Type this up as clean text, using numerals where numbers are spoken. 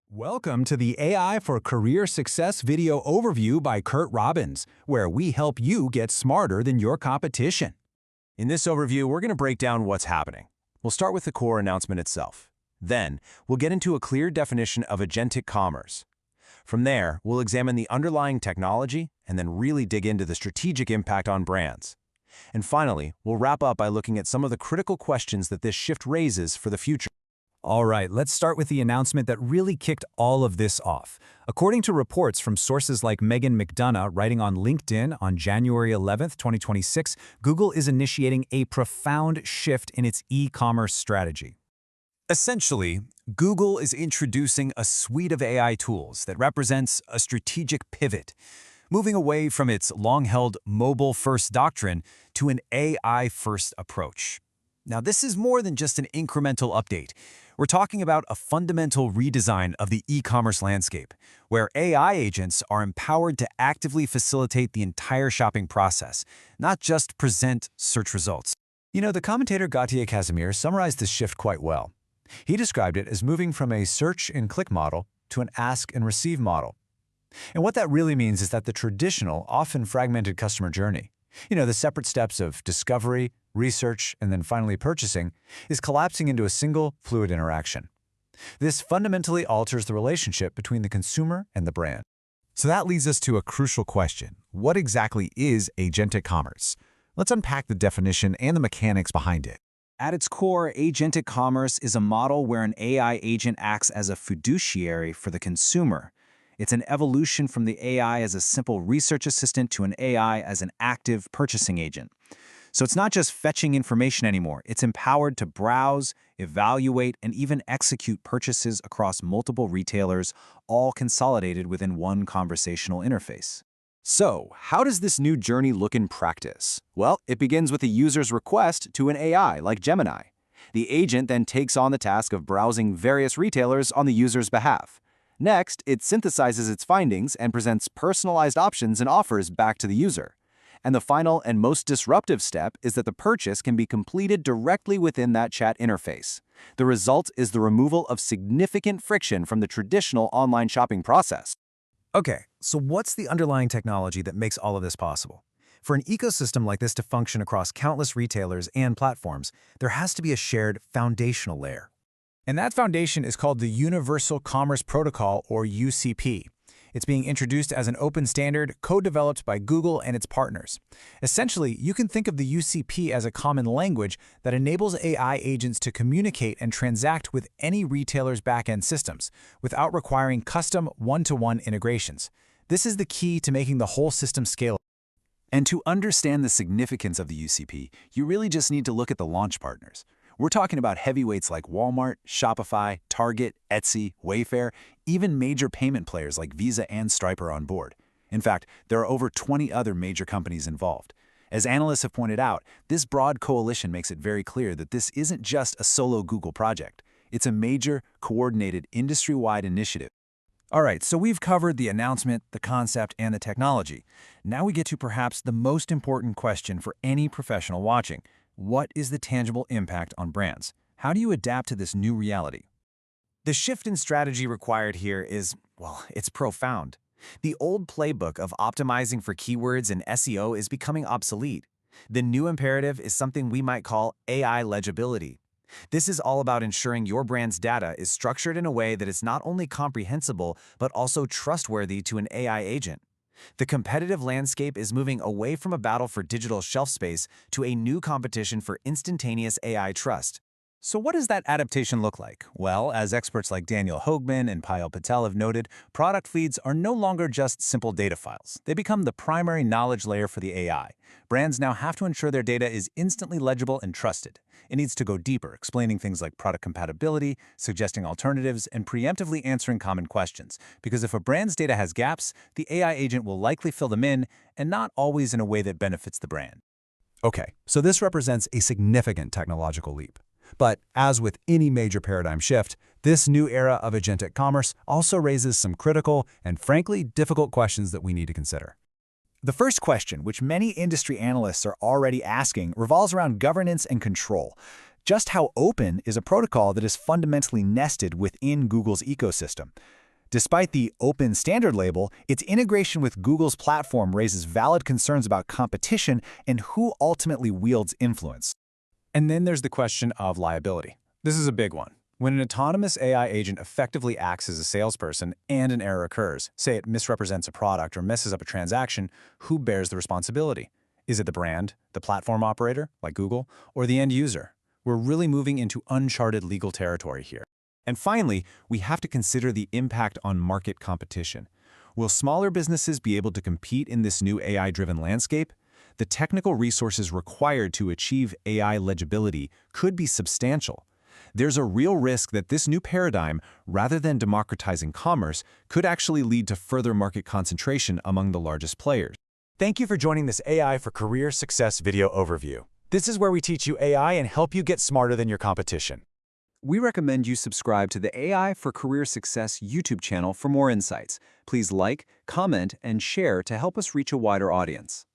Welcome to the AI for Career Success video overview by Curt Robbins, where we help you get smarter than your competition. In this overview, we're going to break down what's happening. We'll start with the core announcement itself. Then, we'll get into a clear definition of agentic commerce. From there, we'll examine the underlying technology and then really dig into the strategic impact on brands. And finally, we'll wrap up by looking at some of the critical questions that this shift raises for the future. All right, let's start with the announcement that really kicked all of this off. According to reports from sources like Megan McDonough writing on LinkedIn on January 11, 2026, Google is initiating a profound shift in its e-commerce strategy. Essentially, Google is introducing a suite of AI tools that represents a strategic pivot, moving away from its long-held mobile-first doctrine to an AI-first approach. Now, this is more than just an incremental update. We're talking about a fundamental redesign of the e-commerce landscape, where AI agents are empowered to actively facilitate the entire shopping process, not just present search results. You know, the commentator Gautier Casimir summarized this shift quite well. He described it as moving from a search and click model to an ask and receive model. And what that really means is that the traditional, often fragmented customer journey, the separate steps of discovery, research, and then finally purchasing, is collapsing into a single, fluid interaction. This fundamentally alters the relationship between the consumer and the brand. So that leads us to a crucial question. What exactly is agentic commerce? Let's unpack the definition and the mechanics behind it. At its core, agentic commerce is a model where an AI agent acts as a fiduciary for the consumer. It's an evolution from the AI as a simple research assistant to an AI as an active purchasing agent. So it's not just fetching information anymore. It's empowered to browse, evaluate, and even execute purchases across multiple retailers, all consolidated within one conversational interface. So, how does this new journey look in practice? Well, it begins with a user's request to an AI like Gemini. The agent then takes on the task of browsing various retailers on the user's behalf. Next, it synthesizes its findings and presents personalized options and offers back to the user. And the final and most disruptive step is that the purchase can be completed directly within that chat interface. The result is the removal of significant friction from the traditional online shopping process. Okay, so what's the underlying technology that makes all of this possible? For an ecosystem like this to function across countless retailers and platforms, there has to be a shared foundational layer. And that foundation is called the Universal Commerce Protocol, or UCP. It's being introduced as an open standard, co-developed by Google and its partners. Essentially, you can think of the UCP as a common language that enables AI agents to communicate and transact with any retailer's back-end systems, without requiring custom one-to-one integrations. This is the key to making the whole system scalable. And to understand the significance of the UCP, you really just need to look at the launch partners. We're talking about heavyweights like Walmart, Shopify, Target, Etsy, Wayfair, even major payment players like Visa and Stripe are on board. In fact, there are over 20 other major companies involved. As analysts have pointed out, this broad coalition makes it very clear that this isn't just a solo Google project. It's a major, coordinated, industry-wide initiative. All right, so we've covered the announcement, the concept, and the technology. Now we get to perhaps the most important question for any professional watching. What is the tangible impact on brands? How do you adapt to this new reality? The shift in strategy required here is, well, it's profound. The old playbook of optimizing for keywords and SEO is becoming obsolete. The new imperative is something we might call AI legibility. This is all about ensuring your brand's data is structured in a way that is not only comprehensible, but also trustworthy to an AI agent. The competitive landscape is moving away from a battle for digital shelf space to a new competition for instantaneous AI trust. So what does that adaptation look like? Well, as experts like Daniel Hoagman and Payal Patel have noted, product feeds are no longer just simple data files. They become the primary knowledge layer for the AI. Brands now have to ensure their data is instantly legible and trusted. It needs to go deeper, explaining things like product compatibility, suggesting alternatives, and preemptively answering common questions. Because if a brand's data has gaps, the AI agent will likely fill them in, and not always in a way that benefits the brand. Okay, so this represents a significant technological leap. But as with any major paradigm shift, this new era of agentic commerce also raises some critical and frankly difficult questions that we need to consider. The first question, which many industry analysts are already asking, revolves around governance and control. Just how open is a protocol that is fundamentally nested within Google's ecosystem? Despite the open standard label, its integration with Google's platform raises valid concerns about competition and who ultimately wields influence. And then there's the question of liability. This is a big one. When an autonomous AI agent effectively acts as a salesperson and an error occurs, say it misrepresents a product or messes up a transaction, who bears the responsibility? Is it the brand, the platform operator, like Google, or the end user? We're really moving into uncharted legal territory here. And finally, we have to consider the impact on market competition. Will smaller businesses be able to compete in this new AI-driven landscape? The technical resources required to achieve AI legibility could be substantial. There's a real risk that this new paradigm, rather than democratizing commerce, could actually lead to further market concentration among the largest players. Thank you for joining this AI for Career Success video overview. This is where we teach you AI and help you get smarter than your competition. We recommend you subscribe to the AI for Career Success YouTube channel for more insights. Please like, comment, and share to help us reach a wider audience.